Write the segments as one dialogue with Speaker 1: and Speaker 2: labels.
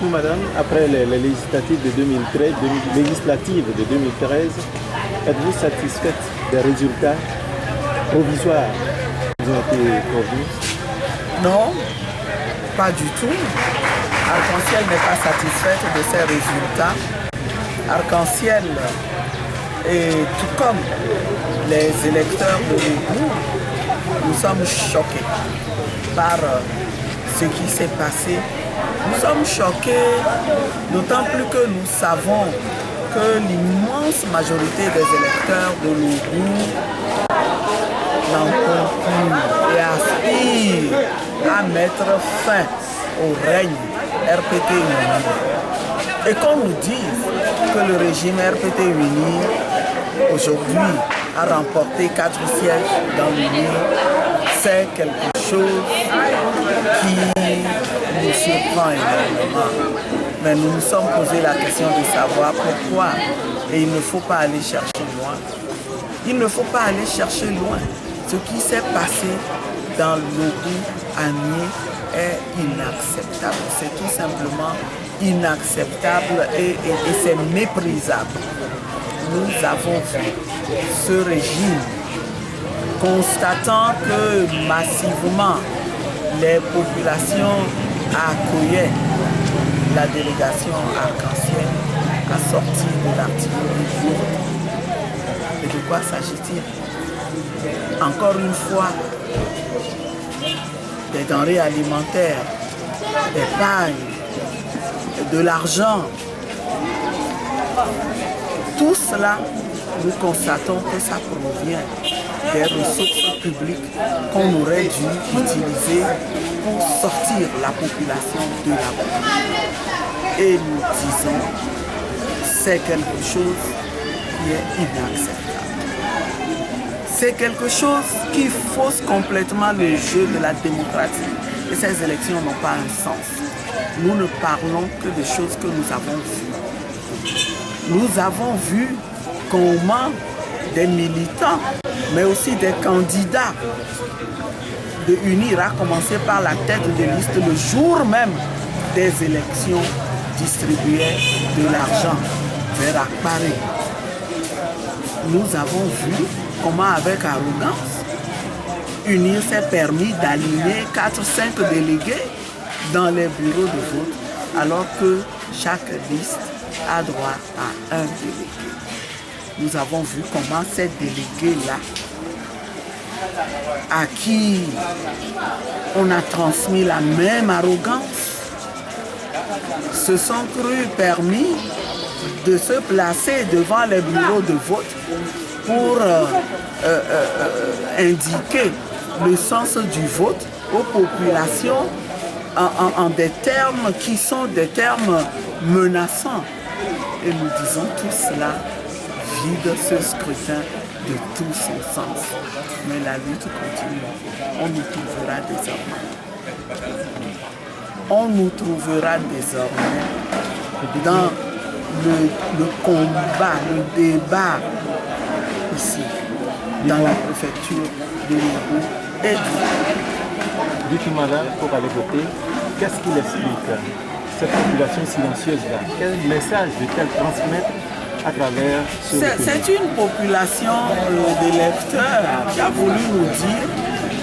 Speaker 1: dites-nous, madame, après les législatives de 2013, êtes-vous satisfaite des résultats provisoires qui ont été produits?
Speaker 2: Non, pas du tout. Arc-en-Ciel n'est pas satisfaite de ces résultats. Arc-en-Ciel, et tout comme les électeurs de l'Égout, nous sommes choqués par ce qui s'est passé. Nous sommes choqués, d'autant plus que nous savons que l'immense majorité des électeurs de l'Égout n'en comptent plus et aspirent à mettre fin au règne RPT uni. Et qu'on nous dise que le régime RPT uni aujourd'hui a remporté 4 sièges dans l'Uni, c'est quelque chose qui nous surprend énormément. Mais nous nous sommes posé la question de savoir pourquoi. Et il ne faut pas aller chercher loin. Il ne faut pas aller chercher loin. Ce qui s'est passé dans l'Ogout à Nié est inacceptable. C'est tout simplement inacceptable et c'est méprisable. Nous avons vu ce régime constatant que massivement les populations accueillaient la délégation Arc-en-Ciel à sortir de l'artillerie lourde. Et de quoi s'agit-il? Encore une fois, des denrées alimentaires, des pailles, de l'argent. Tout cela, nous constatons que ça provient des ressources publiques qu'on aurait dû utiliser pour sortir la population de la pauvreté. Et nous disons, c'est quelque chose qui est inacceptable. C'est quelque chose qui fausse complètement le jeu de la démocratie. Et ces élections n'ont pas un sens. Nous ne parlons que des choses que nous avons vues. Nous avons vu comment des militants, mais aussi des candidats de UNIR, à commencer par la tête de liste le jour même des élections, distribuaient de l'argent vers Akpari. Nous avons vu comment, avec arrogance, UNIR s'est permis d'aligner 4-5 délégués dans les bureaux de vote, alors que chaque liste a droit à un délégué. Nous avons vu comment ces délégués-là, à qui on a transmis la même arrogance, se sont crus permis de se placer devant les bureaux de vote pour indiquer le sens du vote aux populations en des termes qui sont des termes menaçants. Et nous disons tout cela vide ce scrutin de tout son sens. Mais la lutte continue. On nous trouvera désormais. On nous trouvera désormais dans le combat, le débat ici, dans la préfecture de l'Égout et du...
Speaker 1: Dites-nous, madame, pour aller voter, qu'est-ce qu'il explique cette population silencieuse-là? Quel message veut-elle transmettre à travers ce recours?
Speaker 2: C'est une population d'électeurs qui a voulu nous dire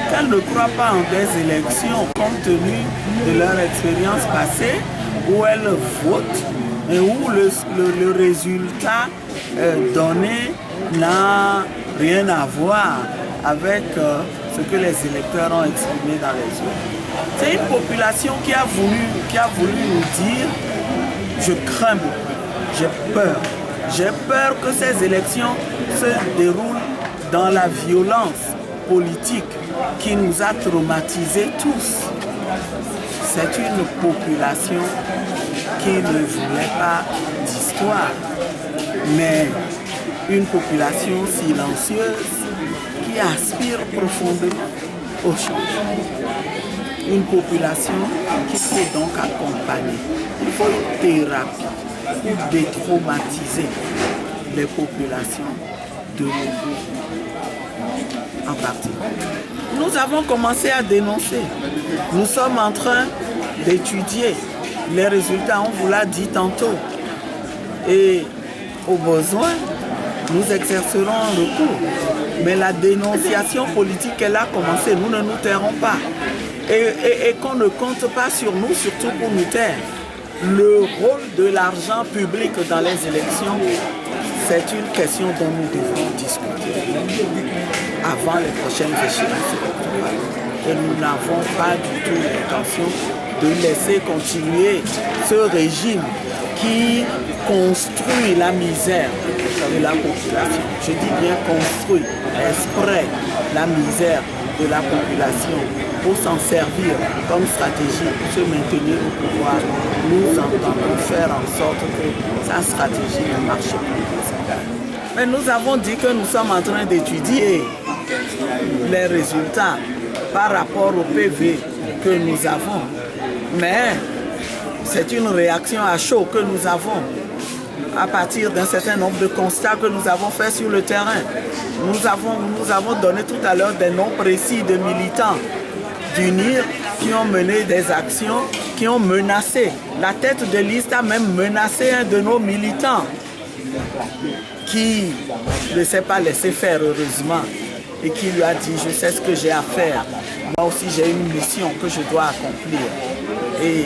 Speaker 2: qu'elle ne croit pas en des élections compte tenu de leur expérience passée où elles votent et où le résultat donné n'a rien à voir avec ce que les électeurs ont exprimé dans les urnes. C'est une population qui a voulu nous dire « je crains beaucoup, j'ai peur ». J'ai peur que ces élections se déroulent dans la violence politique qui nous a traumatisés tous. C'est une population qui ne voulait pas d'histoire, mais une population silencieuse qui aspire profondément au changement. Une population qu'il faut donc accompagner. Il faut une thérapie pour détraumatiser les populations de l'Égout en particulier. Nous avons commencé à dénoncer. Nous sommes en train d'étudier Les résultats, on vous l'a dit tantôt. Et au besoin, nous exercerons un recours. Mais la dénonciation politique qu'elle a commencé, nous ne nous tairons pas. Et qu'on ne compte pas sur nous, surtout pour nous taire. Le rôle de l'argent public dans les élections, c'est une question dont nous devons discuter avant les prochaines échéances électorales. Et nous n'avons pas du tout l'intention de laisser continuer ce régime qui construit la misère de la population. Je dis bien construit, exprès la misère de la population pour s'en servir comme stratégie pour se maintenir au pouvoir. Nous entendons faire en sorte que sa stratégie ne marche plus. Mais nous avons dit que nous sommes en train d'étudier les résultats par rapport au PV que nous avons. Mais c'est une réaction à chaud que nous avons à partir d'un certain nombre de constats que nous avons faits sur le terrain. Nous avons donné tout à l'heure des noms précis de militants d'UNIR qui ont mené des actions, qui ont menacé. La tête de liste a même menacé un de nos militants qui ne s'est pas laissé faire heureusement et qui lui a dit « je sais ce que j'ai à faire, moi aussi j'ai une mission que je dois accomplir ». Et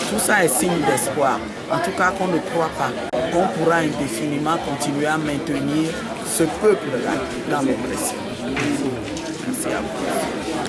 Speaker 2: tout ça est signe d'espoir. En tout cas qu'on ne croit pas qu'on pourra indéfiniment continuer à maintenir ce peuple-là dans l'oppression. Merci à vous.